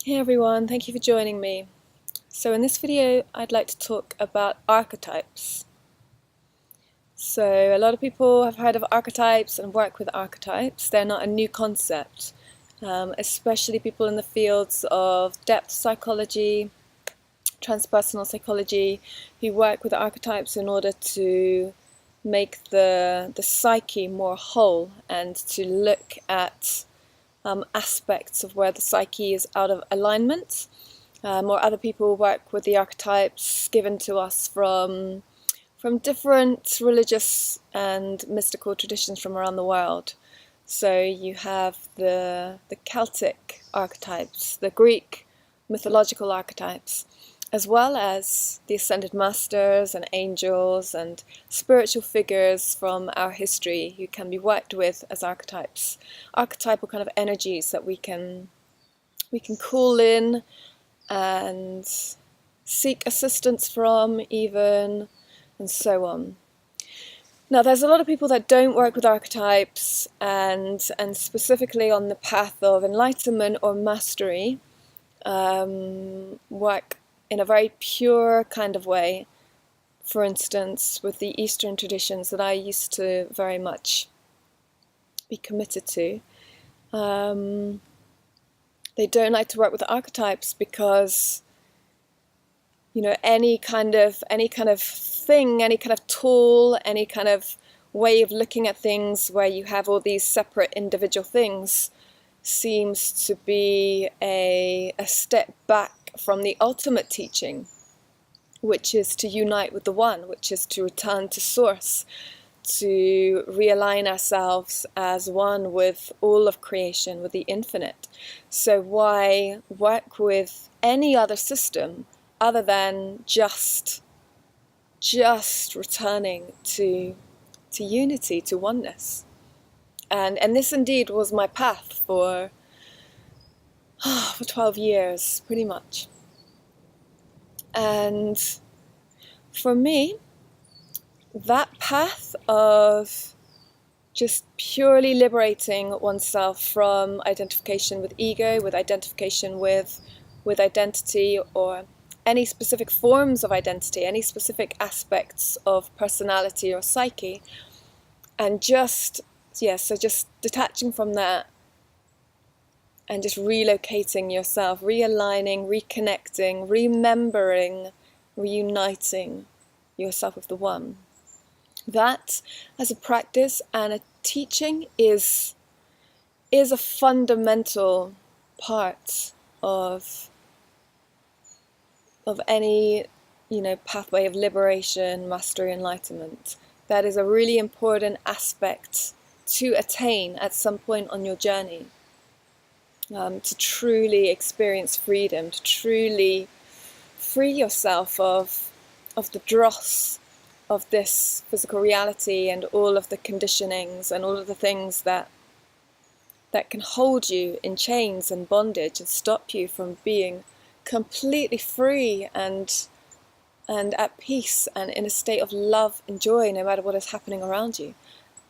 Hey everyone, thank you for joining me. So in this video, I'd like to talk about archetypes. So a lot of people have heard of archetypes and work with archetypes. They're not a new concept, especially people in the fields of depth psychology, transpersonal psychology, who work with archetypes in order to make the psyche more whole and to look at aspects of where the psyche is out of alignment. Or other people work with the archetypes given to us from different religious and mystical traditions from around the world. So you have the Celtic archetypes, the Greek mythological archetypes, as well as the ascended masters and angels and spiritual figures from our history who can be worked with as archetypes, archetypal kind of energies that we can call in and seek assistance from even, and so on. Now, there's a lot of people that don't work with archetypes and specifically on the path of enlightenment or mastery, work in a very pure kind of way. For instance, with the Eastern traditions that I used to very much be committed to, they don't like to work with archetypes because, any kind of thing, any kind of tool, any kind of way of looking at things where you have all these separate individual things seems to be a step back from the ultimate teaching, which is to unite with the One, which is to return to Source, to realign ourselves as one with all of creation, with the infinite. So why work with any other system other than just returning to unity, to oneness? And this indeed was my path for 12 years, pretty much. And for me, that path of just purely liberating oneself from identification with ego, with identification with identity, or any specific forms of identity, any specific aspects of personality or psyche, and just detaching from that and just relocating yourself, realigning, reconnecting, remembering, reuniting yourself with the One. That, as a practice and a teaching, is a fundamental part of any pathway of liberation, mastery, enlightenment. That is a really important aspect to attain at some point on your journey, to truly experience freedom, to truly free yourself of the dross of this physical reality and all of the conditionings and all of the things that can hold you in chains and bondage and stop you from being completely free and at peace and in a state of love and joy no matter what is happening around you.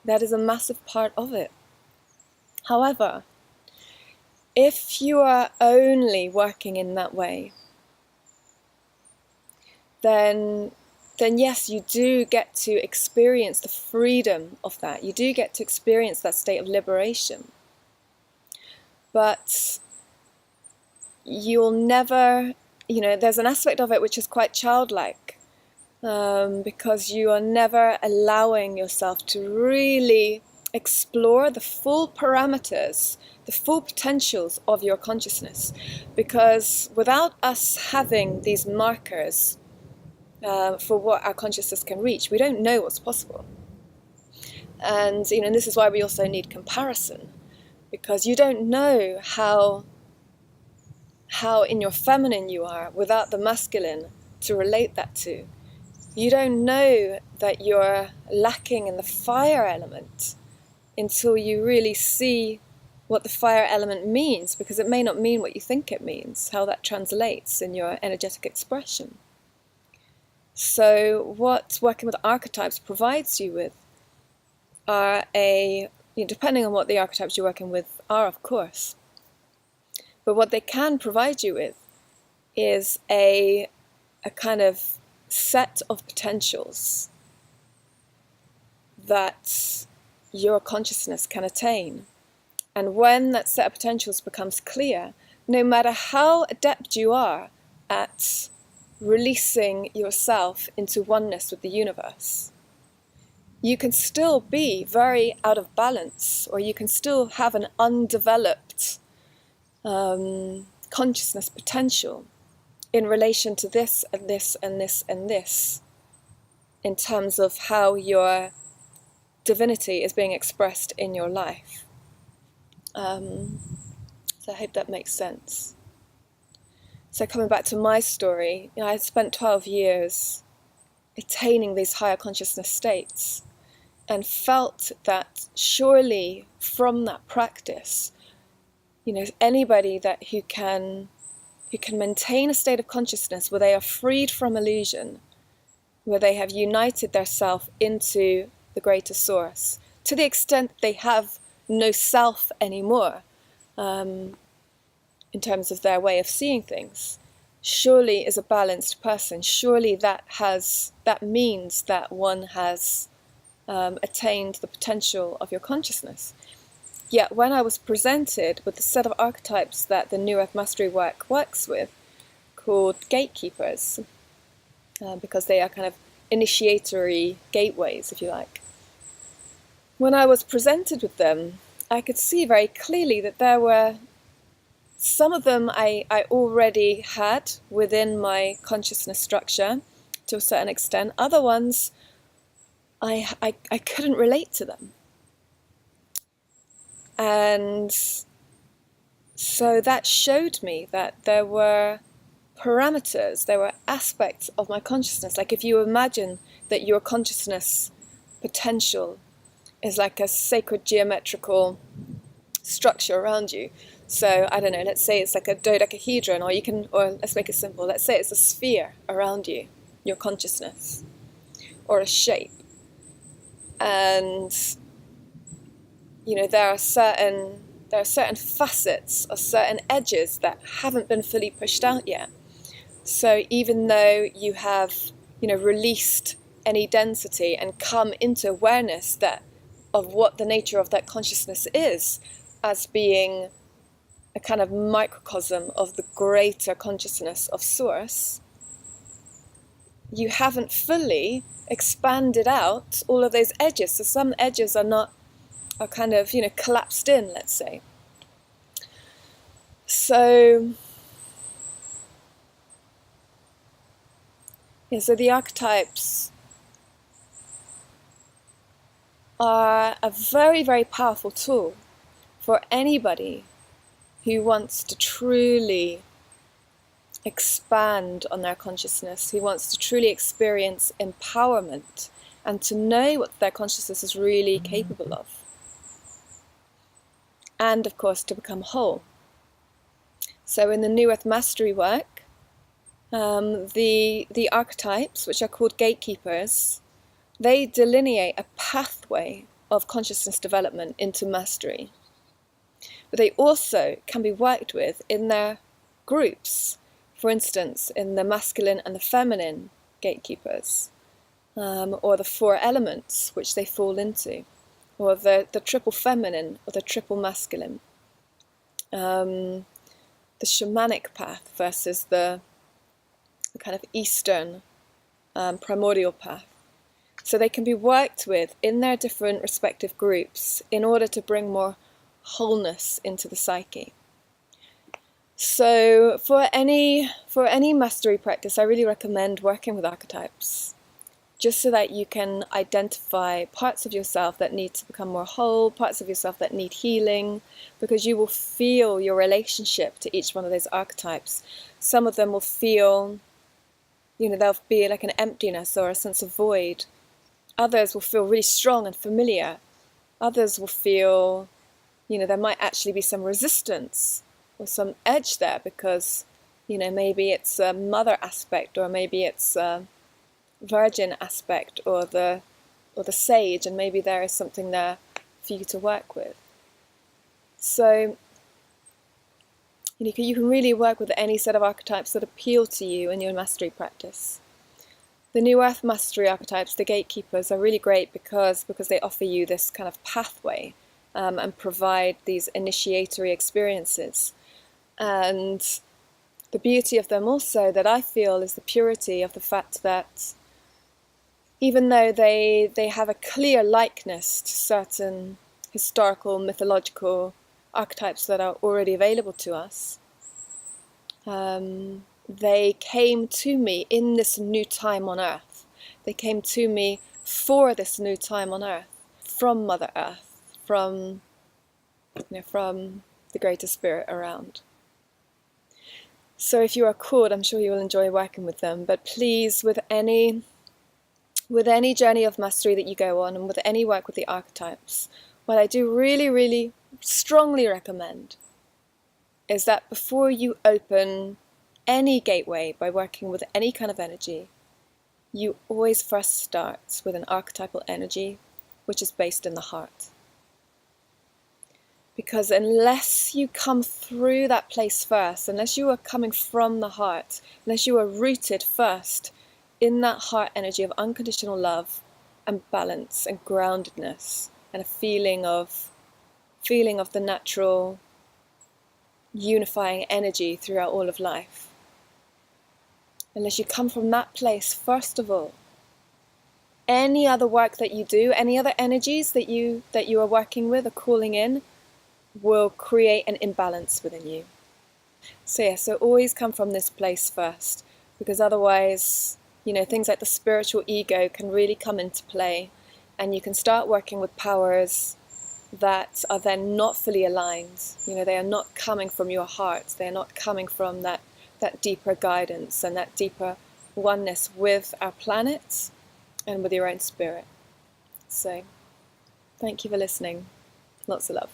That is a massive part of it. However, if you are only working in that way, then yes, you do get to experience the freedom of that. You do get to experience that state of liberation. But you'll never, there's an aspect of it which is quite childlike, because you are never allowing yourself to really explore the full parameters, the full potentials of your consciousness. Because without us having these markers for what our consciousness can reach, we don't know what's possible. And this is why we also need comparison, because you don't know how in your feminine you are without the masculine to relate that to. You don't know that you're lacking in the fire element until you really see what the fire element means, because it may not mean what you think it means, how that translates in your energetic expression. So what working with archetypes provides you with are depending on what the archetypes you're working with are, of course, But what they can provide you with is a kind of set of potentials that your consciousness can attain. And when that set of potentials becomes clear, no matter how adept you are at releasing yourself into oneness with the universe, you can still be very out of balance, or you can still have an undeveloped consciousness potential in relation to this and this and this and this, in terms of how your divinity is being expressed in your life. So I hope that makes sense. So coming back to my story, I spent 12 years attaining these higher consciousness states, and felt that surely from that practice, anybody who can maintain a state of consciousness where they are freed from illusion, where they have united their self into the greater source, to the extent they have no self anymore, in terms of their way of seeing things, surely is a balanced person. Surely that means that one has attained the potential of your consciousness. Yet when I was presented with the set of archetypes that the New Earth Mastery work works with, called gatekeepers, because they are kind of initiatory gateways, if you like. When I was presented with them, I could see very clearly that there were some of them I already had within my consciousness structure to a certain extent. Other ones, I couldn't relate to them. And so that showed me that there were parameters, there were aspects of my consciousness. Like if you imagine that your consciousness potential is like a sacred geometrical structure around you. So I don't know, let's say it's like a dodecahedron, or let's make it simple. Let's say it's a sphere around you, your consciousness, or a shape. And there are certain facets or certain edges that haven't been fully pushed out yet. So even though you have released any density and come into awareness of what the nature of that consciousness is, as being a kind of microcosm of the greater consciousness of Source, you haven't fully expanded out all of those edges. So some edges are kind of collapsed in, let's say. So so the archetypes are a very, very powerful tool for anybody who wants to truly expand on their consciousness, who wants to truly experience empowerment and to know what their consciousness is really capable of. And of course, to become whole. So in the New Earth Mastery work, the archetypes, which are called gatekeepers, they delineate a pathway of consciousness development into mastery. But they also can be worked with in their groups. For instance, in the masculine and the feminine gatekeepers, or the 4 elements which they fall into, or the triple feminine or the triple masculine, the shamanic path versus the kind of Eastern primordial path. So they can be worked with in their different respective groups in order to bring more wholeness into the psyche. So for any mastery practice, I really recommend working with archetypes, just so that you can identify parts of yourself that need to become more whole, parts of yourself that need healing, because you will feel your relationship to each one of those archetypes. Some of them will feel, there'll be like an emptiness or a sense of void. Others will feel really strong and familiar. Others will feel, there might actually be some resistance or some edge there because, maybe it's a mother aspect, or maybe it's a virgin aspect, or the sage, and maybe there is something there for you to work with. So You can really work with any set of archetypes that appeal to you in your mastery practice. The New Earth Mastery archetypes, the gatekeepers, are really great because they offer you this kind of pathway and provide these initiatory experiences. And the beauty of them also, that I feel, is the purity of the fact that even though they have a clear likeness to certain historical, mythological archetypes that are already available to us, they came to me in this new time on Earth. They came to me for this new time on Earth, from Mother Earth, from the greater spirit around. So if you are called, I'm sure you will enjoy working with them. But please, with any journey of mastery that you go on, and with any work with the archetypes, what I do really, really strongly recommend is that before you open any gateway by working with any kind of energy, you always first start with an archetypal energy which is based in the heart. Because unless you come through that place first, unless you are coming from the heart, unless you are rooted first in that heart energy of unconditional love and balance and groundedness and a feeling of the natural unifying energy throughout all of life, unless you come from that place first of all, any other work that you do, any other energies that you are working with or calling in, will create an imbalance within you. So always come from this place first, because otherwise, things like the spiritual ego can really come into play, and you can start working with powers that are then not fully aligned. They are not coming from your heart. They are not coming from that deeper guidance and that deeper oneness with our planet and with your own spirit. So thank you for listening. Lots of love.